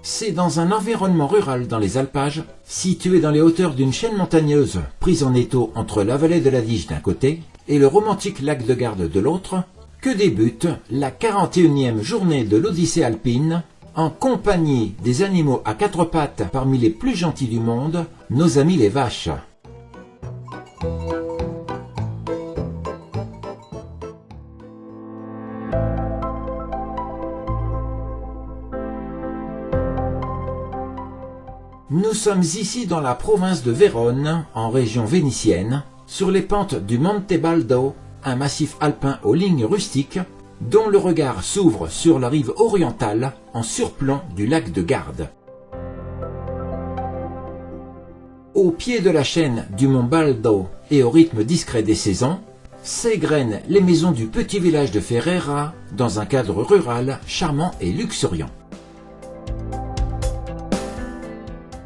C'est dans un environnement rural dans les alpages, situé dans les hauteurs d'une chaîne montagneuse prise en étau entre la vallée de la Diges d'un côté et le romantique lac de Garde de l'autre, que débute la 41e journée de l'Odyssée alpine, en compagnie des animaux à quatre pattes parmi les plus gentils du monde, nos amis les vaches. Nous sommes ici dans la province de Vérone, en région vénitienne, sur les pentes du Monte Baldo, un massif alpin aux lignes rustiques, dont le regard s'ouvre sur la rive orientale en surplomb du lac de Garde. Au pied de la chaîne du mont Baldo et au rythme discret des saisons, s'égrènent les maisons du petit village de Ferrera dans un cadre rural charmant et luxuriant.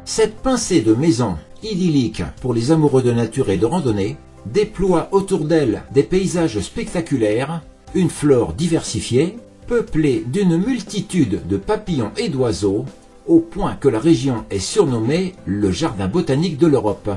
Cette pincée de maisons idylliques pour les amoureux de nature et de randonnée déploie autour d'elle des paysages spectaculaires, une flore diversifiée, peuplée d'une multitude de papillons et d'oiseaux, au point que la région est surnommée le jardin botanique de l'Europe.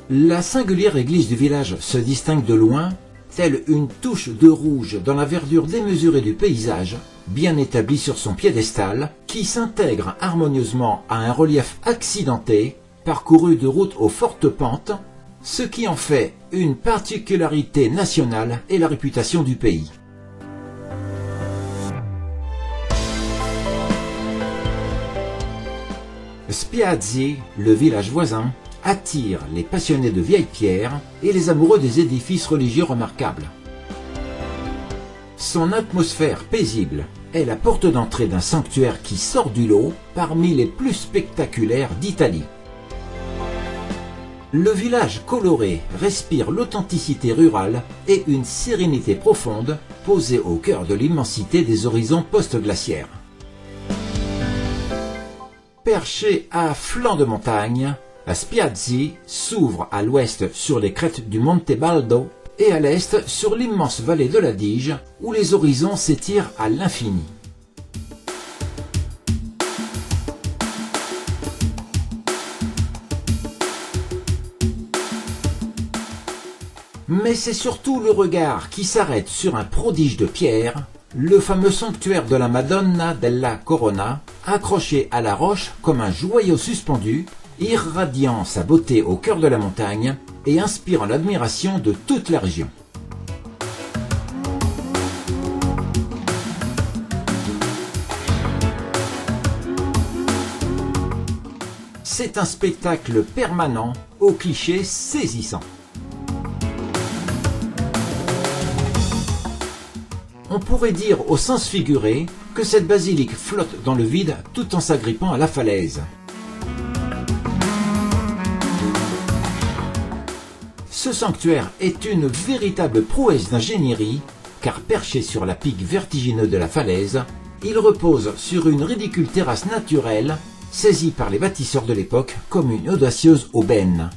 La singulière église du village se distingue de loin, telle une touche de rouge dans la verdure démesurée du paysage, bien établie sur son piédestal, qui s'intègre harmonieusement à un relief accidenté, parcouru de routes aux fortes pentes, ce qui en fait une particularité nationale et la réputation du pays. Spiazzi, le village voisin, attire les passionnés de vieilles pierres et les amoureux des édifices religieux remarquables. Son atmosphère paisible est la porte d'entrée d'un sanctuaire qui sort du lot parmi les plus spectaculaires d'Italie. Le village coloré respire l'authenticité rurale et une sérénité profonde posée au cœur de l'immensité des horizons post-glaciaires. Perché à flanc de montagne, Spiazzi s'ouvre à l'ouest sur les crêtes du Monte Baldo et à l'est sur l'immense vallée de la Diges où les horizons s'étirent à l'infini. Mais c'est surtout le regard qui s'arrête sur un prodige de pierre, le fameux sanctuaire de la Madonna della Corona, accroché à la roche comme un joyau suspendu, irradiant sa beauté au cœur de la montagne et inspirant l'admiration de toute la région. C'est un spectacle permanent aux clichés saisissants. On pourrait dire au sens figuré que cette basilique flotte dans le vide tout en s'agrippant à la falaise. Ce sanctuaire est une véritable prouesse d'ingénierie, car perché sur la pic vertigineuse de la falaise, il repose sur une ridicule terrasse naturelle, saisie par les bâtisseurs de l'époque comme une audacieuse aubaine.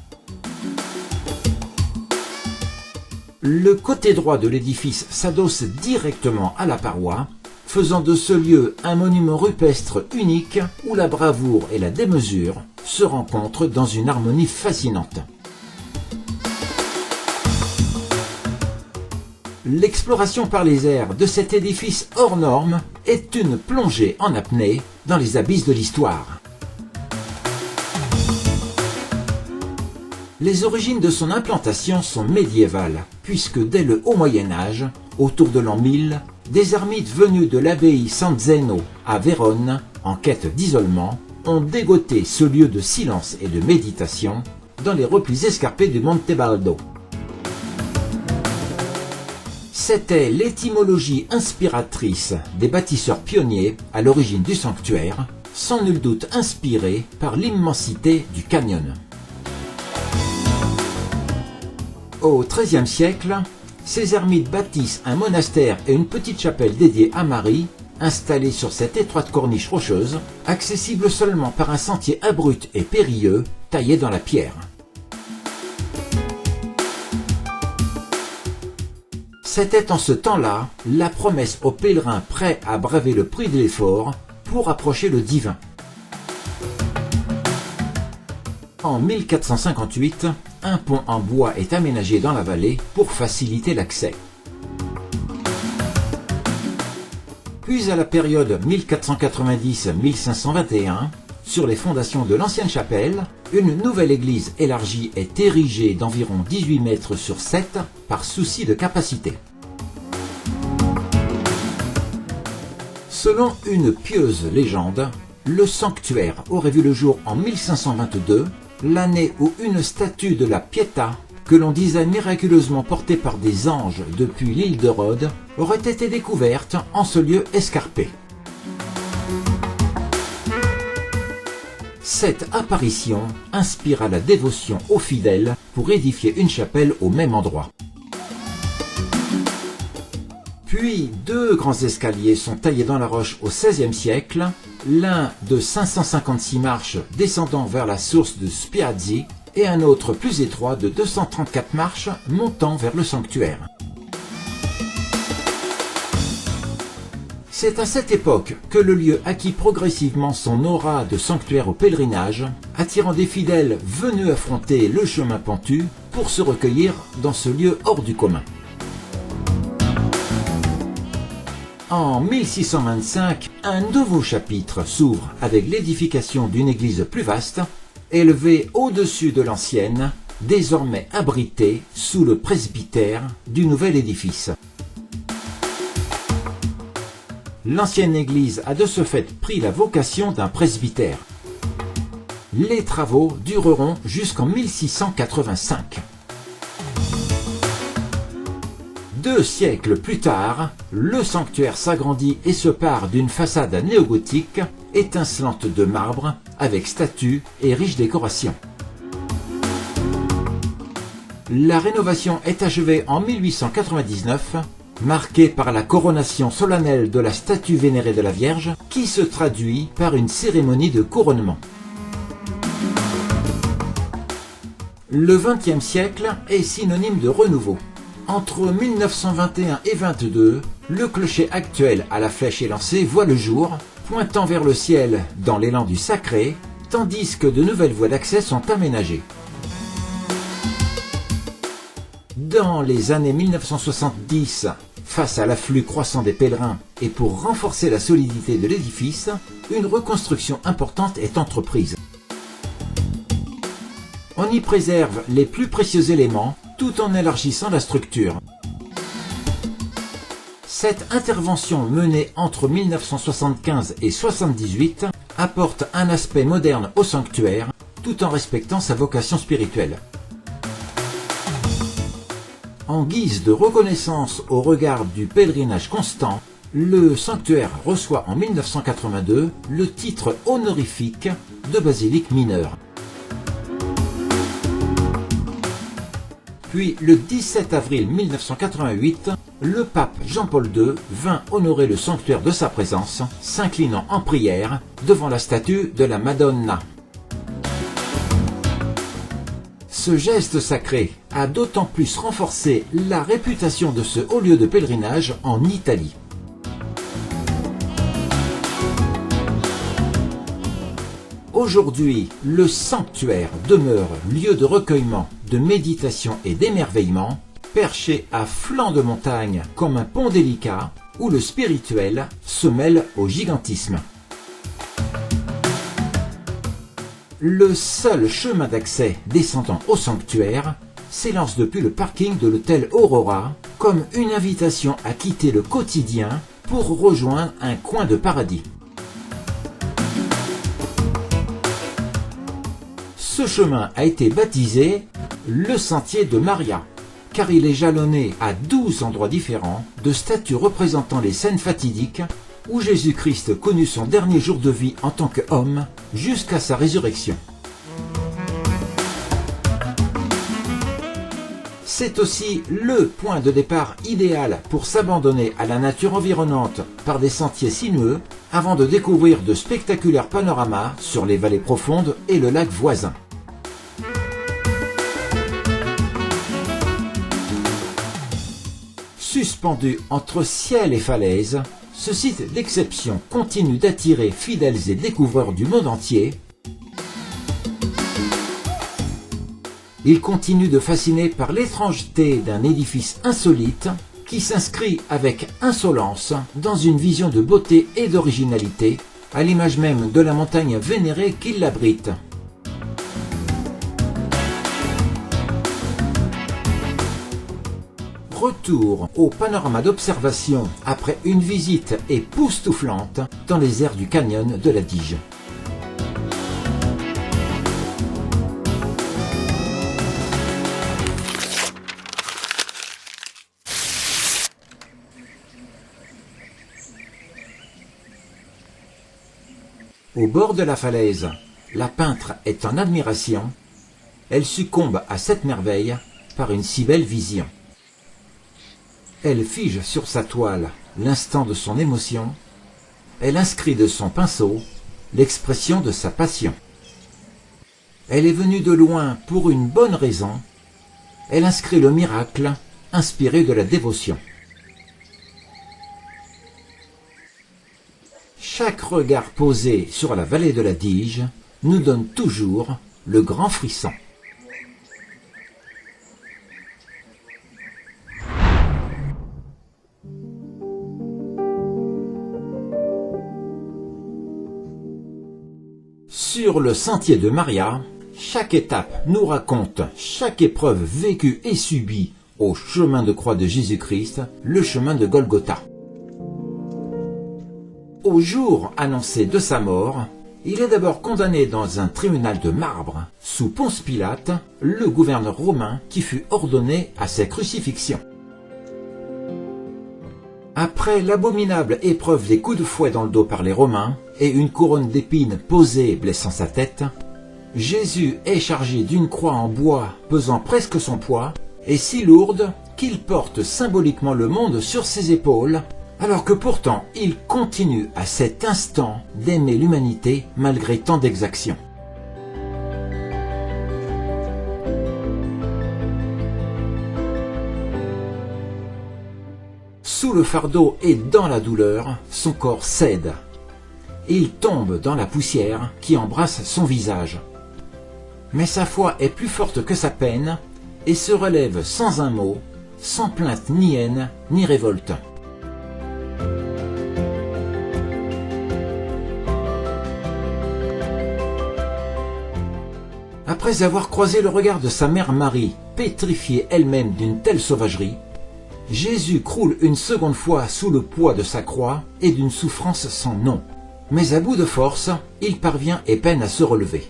Le côté droit de l'édifice s'adosse directement à la paroi, faisant de ce lieu un monument rupestre unique où la bravoure et la démesure se rencontrent dans une harmonie fascinante. L'exploration par les airs de cet édifice hors norme est une plongée en apnée dans les abysses de l'histoire. Les origines de son implantation sont médiévales, puisque dès le Haut Moyen-Âge, autour de l'an 1000, des ermites venus de l'abbaye San Zeno à Vérone, en quête d'isolement, ont dégoté ce lieu de silence et de méditation dans les replis escarpés du Monte Baldo. C'était l'étymologie inspiratrice des bâtisseurs pionniers à l'origine du sanctuaire, sans nul doute inspirée par l'immensité du canyon. Au XIIIe siècle, ces ermites bâtissent un monastère et une petite chapelle dédiée à Marie, installée sur cette étroite corniche rocheuse, accessible seulement par un sentier abrupt et périlleux, taillé dans la pierre. C'était en ce temps-là la promesse aux pèlerins prêts à braver le prix de l'effort pour approcher le divin. En 1458, un pont en bois est aménagé dans la vallée pour faciliter l'accès. Puis à la période 1490-1521, sur les fondations de l'ancienne chapelle, une nouvelle église élargie est érigée d'environ 18 mètres sur 7 par souci de capacité. Selon une pieuse légende, le sanctuaire aurait vu le jour en 1522, l'année où une statue de la Pietà, que l'on disait miraculeusement portée par des anges depuis l'île de Rhodes, aurait été découverte en ce lieu escarpé. Cette apparition inspira la dévotion aux fidèles pour édifier une chapelle au même endroit. Puis deux grands escaliers sont taillés dans la roche au XVIe siècle, l'un de 556 marches descendant vers la source de Spiazzi et un autre plus étroit de 234 marches montant vers le sanctuaire. C'est à cette époque que le lieu acquit progressivement son aura de sanctuaire au pèlerinage, attirant des fidèles venus affronter le chemin pentu pour se recueillir dans ce lieu hors du commun. En 1625, un nouveau chapitre s'ouvre avec l'édification d'une église plus vaste, élevée au-dessus de l'ancienne, désormais abritée sous le presbytère du nouvel édifice. L'ancienne église a de ce fait pris la vocation d'un presbytère. Les travaux dureront jusqu'en 1685. 2 siècles plus tard, le sanctuaire s'agrandit et se pare d'une façade néogothique, étincelante de marbre, avec statues et riches décorations. La rénovation est achevée en 1899, marquée par la coronation solennelle de la statue vénérée de la Vierge, qui se traduit par une cérémonie de couronnement. Le XXe siècle est synonyme de renouveau. Entre 1921 et 1922, le clocher actuel à la flèche élancée voit le jour, pointant vers le ciel dans l'élan du sacré, tandis que de nouvelles voies d'accès sont aménagées. Dans les années 1970, face à l'afflux croissant des pèlerins et pour renforcer la solidité de l'édifice, une reconstruction importante est entreprise. On y préserve les plus précieux éléments tout en élargissant la structure. Cette intervention menée entre 1975 et 1978 apporte un aspect moderne au sanctuaire tout en respectant sa vocation spirituelle. En guise de reconnaissance au regard du pèlerinage constant, le sanctuaire reçoit en 1982 le titre honorifique de basilique mineure. Puis, le 17 avril 1988, le pape Jean-Paul II vint honorer le sanctuaire de sa présence, s'inclinant en prière devant la statue de la Madonna. Ce geste sacré a d'autant plus renforcé la réputation de ce haut lieu de pèlerinage en Italie. Aujourd'hui, le sanctuaire demeure lieu de recueillement, de méditation et d'émerveillement, perché à flanc de montagne comme un pont délicat où le spirituel se mêle au gigantisme. Le seul chemin d'accès descendant au sanctuaire s'élance depuis le parking de l'hôtel Aurora comme une invitation à quitter le quotidien pour rejoindre un coin de paradis. Ce chemin a été baptisé le Sentier de Maria, car il est jalonné à 12 endroits différents de statues représentant les scènes fatidiques où Jésus-Christ connut son dernier jour de vie en tant qu'homme jusqu'à sa résurrection. C'est aussi le point de départ idéal pour s'abandonner à la nature environnante par des sentiers sinueux avant de découvrir de spectaculaires panoramas sur les vallées profondes et le lac voisin. Suspendu entre ciel et falaise, ce site d'exception continue d'attirer fidèles et découvreurs du monde entier. Il continue de fasciner par l'étrangeté d'un édifice insolite qui s'inscrit avec insolence dans une vision de beauté et d'originalité, à l'image même de la montagne vénérée qui l'abrite. Retour au panorama d'observation après une visite époustouflante dans les airs du canyon de la Dige. Au bord de la falaise, la peintre est en admiration. Elle succombe à cette merveille par une si belle vision. Elle fige sur sa toile l'instant de son émotion. Elle inscrit de son pinceau l'expression de sa passion. Elle est venue de loin pour une bonne raison. Elle inscrit le miracle inspiré de la dévotion. Chaque regard posé sur la vallée de la Dige nous donne toujours le grand frisson. Sur le sentier de Maria, chaque étape nous raconte chaque épreuve vécue et subie au chemin de croix de Jésus-Christ, le chemin de Golgotha. Au jour annoncé de sa mort, il est d'abord condamné dans un tribunal de marbre sous Ponce Pilate, le gouverneur romain qui fut ordonné à sa crucifixion. Après l'abominable épreuve des coups de fouet dans le dos par les Romains et une couronne d'épines posée blessant sa tête, Jésus est chargé d'une croix en bois pesant presque son poids et si lourde qu'il porte symboliquement le monde sur ses épaules, alors que pourtant il continue à cet instant d'aimer l'humanité malgré tant d'exactions. Sous le fardeau et dans la douleur, son corps cède. Il tombe dans la poussière qui embrasse son visage. Mais sa foi est plus forte que sa peine et se relève sans un mot, sans plainte ni haine ni révolte. Après avoir croisé le regard de sa mère Marie, pétrifiée elle-même d'une telle sauvagerie, Jésus croule une seconde fois sous le poids de sa croix et d'une souffrance sans nom. Mais à bout de force, il parvient et peine à se relever.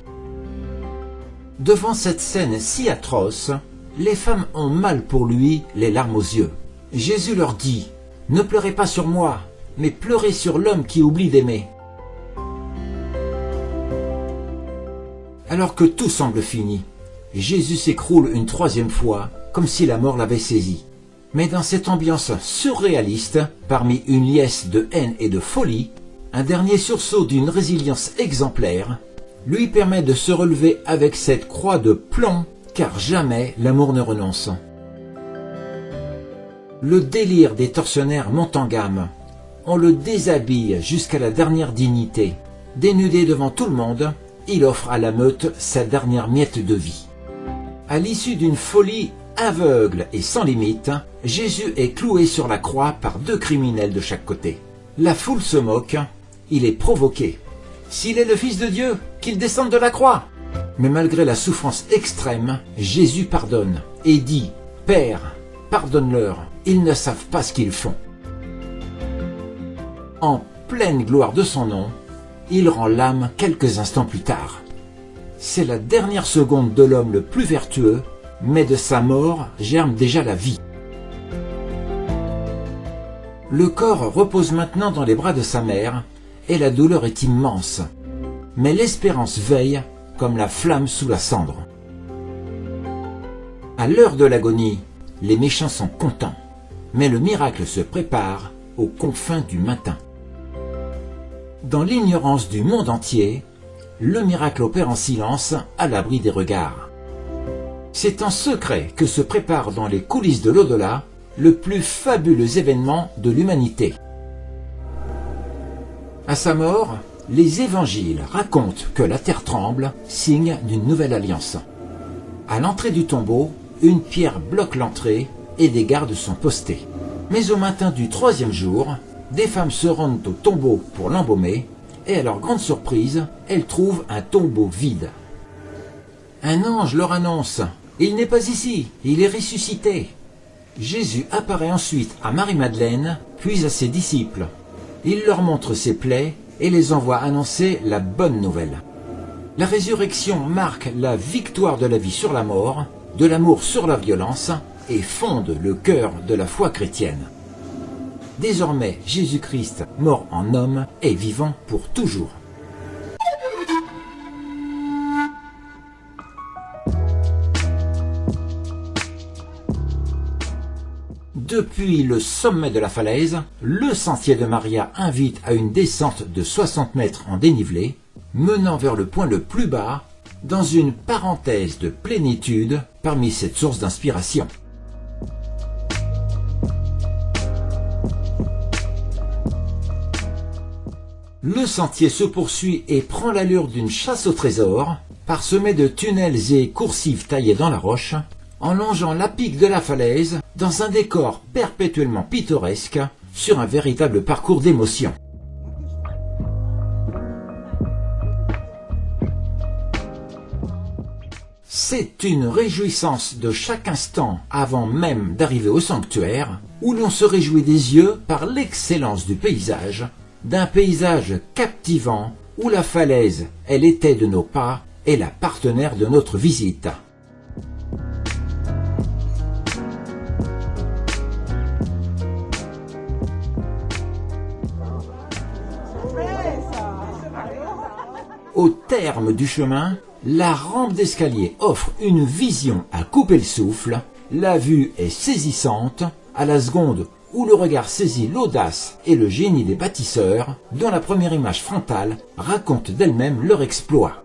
Devant cette scène si atroce, les femmes ont mal pour lui, les larmes aux yeux. Jésus leur dit « Ne pleurez pas sur moi, mais pleurez sur l'homme qui oublie d'aimer. » Alors que tout semble fini, Jésus s'écroule une troisième fois, comme si la mort l'avait saisi. Mais dans cette ambiance surréaliste, parmi une liesse de haine et de folie, un dernier sursaut d'une résilience exemplaire lui permet de se relever avec cette croix de plomb, car jamais l'amour ne renonce. Le délire des tortionnaires monte en gamme. On le déshabille jusqu'à la dernière dignité. Dénudé devant tout le monde, il offre à la meute sa dernière miette de vie. À l'issue d'une folie aveugle et sans limite, Jésus est cloué sur la croix par deux criminels de chaque côté. La foule se moque, il est provoqué. S'il est le Fils de Dieu, qu'il descende de la croix. Mais malgré la souffrance extrême, Jésus pardonne et dit « Père, pardonne-leur, ils ne savent pas ce qu'ils font. » En pleine gloire de son nom, il rend l'âme quelques instants plus tard. C'est la dernière seconde de l'homme le plus vertueux, mais de sa mort germe déjà la vie. Le corps repose maintenant dans les bras de sa mère, et la douleur est immense. Mais l'espérance veille comme la flamme sous la cendre. À l'heure de l'agonie, les méchants sont contents, mais le miracle se prépare aux confins du matin. Dans l'ignorance du monde entier, le miracle opère en silence à l'abri des regards. C'est en secret que se prépare dans les coulisses de l'au-delà le plus fabuleux événement de l'humanité. À sa mort, les évangiles racontent que la terre tremble, signe d'une nouvelle alliance. À l'entrée du tombeau, une pierre bloque l'entrée et des gardes sont postés. Mais au matin du 3e jour, des femmes se rendent au tombeau pour l'embaumer et à leur grande surprise, elles trouvent un tombeau vide. Un ange leur annonce « Il n'est pas ici, il est ressuscité ». Jésus apparaît ensuite à Marie-Madeleine, puis à ses disciples. Il leur montre ses plaies et les envoie annoncer la bonne nouvelle. La résurrection marque la victoire de la vie sur la mort, de l'amour sur la violence et fonde le cœur de la foi chrétienne. Désormais, Jésus-Christ, mort en homme, est vivant pour toujours. Depuis le sommet de la falaise, le sentier de Maria invite à une descente de 60 mètres en dénivelé, menant vers le point le plus bas, dans une parenthèse de plénitude parmi cette source d'inspiration. Le sentier se poursuit et prend l'allure d'une chasse au trésor, parsemé de tunnels et coursives taillées dans la roche, en longeant la pique de la falaise dans un décor perpétuellement pittoresque sur un véritable parcours d'émotions. C'est une réjouissance de chaque instant avant même d'arriver au sanctuaire, où l'on se réjouit des yeux par l'excellence du paysage, d'un paysage captivant où la falaise, elle était de nos pas et la partenaire de notre visite. Au terme du chemin, la rampe d'escalier offre une vision à couper le souffle, la vue est saisissante, à la seconde où le regard saisit l'audace et le génie des bâtisseurs, dont la première image frontale raconte d'elle-même leur exploit.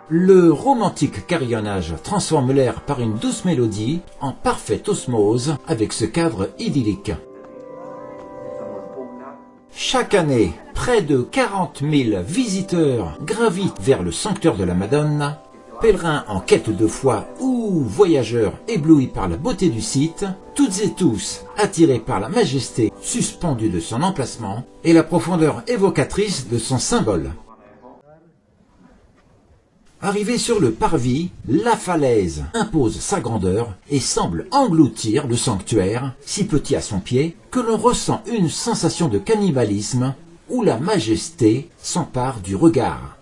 Le romantique carillonnage transforme l'air par une douce mélodie en parfaite osmose avec ce cadre idyllique. Chaque année, près de 40 000 visiteurs gravitent vers le sanctuaire de la Madonna, pèlerins en quête de foi ou voyageurs éblouis par la beauté du site, toutes et tous attirés par la majesté suspendue de son emplacement et la profondeur évocatrice de son symbole. Arrivé sur le parvis, la falaise impose sa grandeur et semble engloutir le sanctuaire, si petit à son pied, que l'on ressent une sensation de cannibalisme où la majesté s'empare du regard.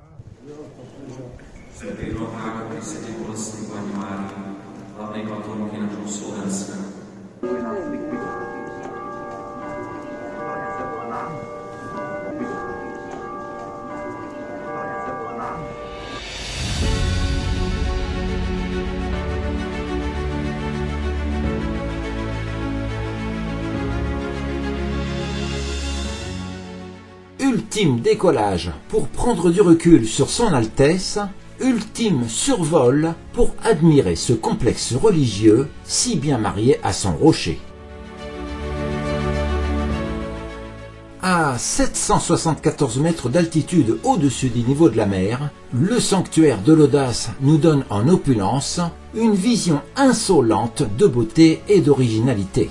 Ultime décollage pour prendre du recul sur son Altesse, ultime survol pour admirer ce complexe religieux si bien marié à son rocher. À 774 mètres d'altitude au-dessus du niveau de la mer, le sanctuaire de l'audace nous donne en opulence une vision insolente de beauté et d'originalité.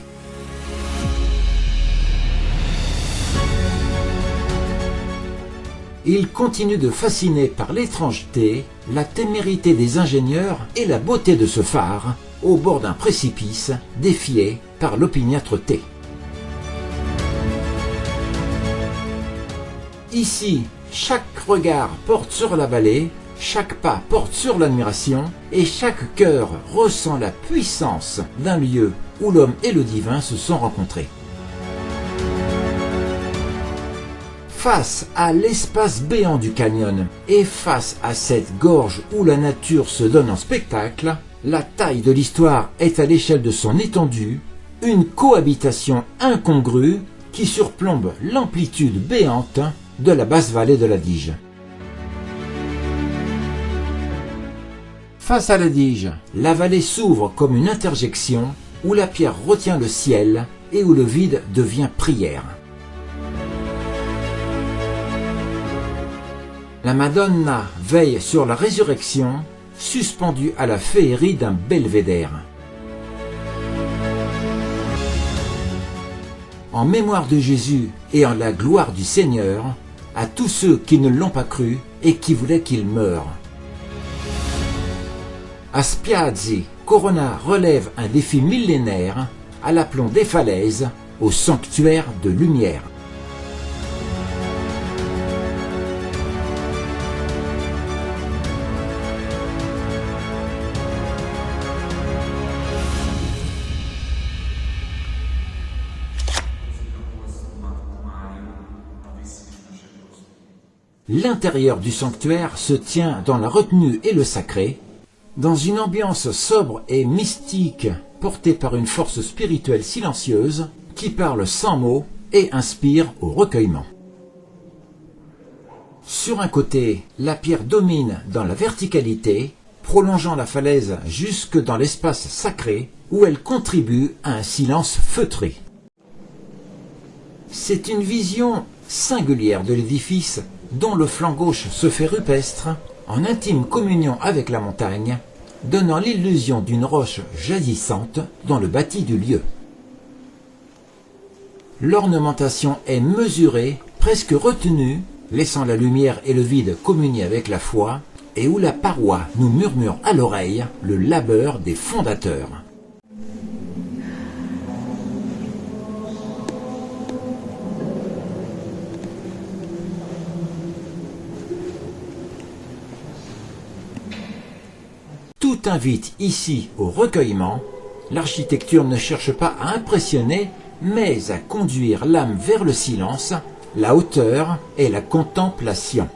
Il continue de fasciner par l'étrangeté, la témérité des ingénieurs et la beauté de ce phare, au bord d'un précipice, défié par l'opiniâtreté. Ici, chaque regard porte sur la vallée, chaque pas porte sur l'admiration, et chaque cœur ressent la puissance d'un lieu où l'homme et le divin se sont rencontrés. Face à l'espace béant du canyon et face à cette gorge où la nature se donne en spectacle, la taille de l'histoire est à l'échelle de son étendue, une cohabitation incongrue qui surplombe l'amplitude béante de la basse vallée de l'Adige. Face à l'Adige, la vallée s'ouvre comme une interjection où la pierre retient le ciel et où le vide devient prière. La Madonna veille sur la résurrection, suspendue à la féerie d'un belvédère. En mémoire de Jésus et en la gloire du Seigneur, à tous ceux qui ne l'ont pas cru et qui voulaient qu'il meure. À Spiazzi, Corona relève un défi millénaire à l'aplomb des falaises au sanctuaire de lumière. L'intérieur du sanctuaire se tient dans la retenue et le sacré, dans une ambiance sobre et mystique portée par une force spirituelle silencieuse qui parle sans mots et inspire au recueillement. Sur un côté, la pierre domine dans la verticalité, prolongeant la falaise jusque dans l'espace sacré où elle contribue à un silence feutré. C'est une vision singulière de l'édifice dont le flanc gauche se fait rupestre, en intime communion avec la montagne, donnant l'illusion d'une roche jaillissante dans le bâti du lieu. L'ornementation est mesurée, presque retenue, laissant la lumière et le vide communier avec la foi, et où la paroi nous murmure à l'oreille le labeur des fondateurs. Tout invite ici au recueillement. L'architecture ne cherche pas à impressionner, mais à conduire l'âme vers le silence, la hauteur et la contemplation.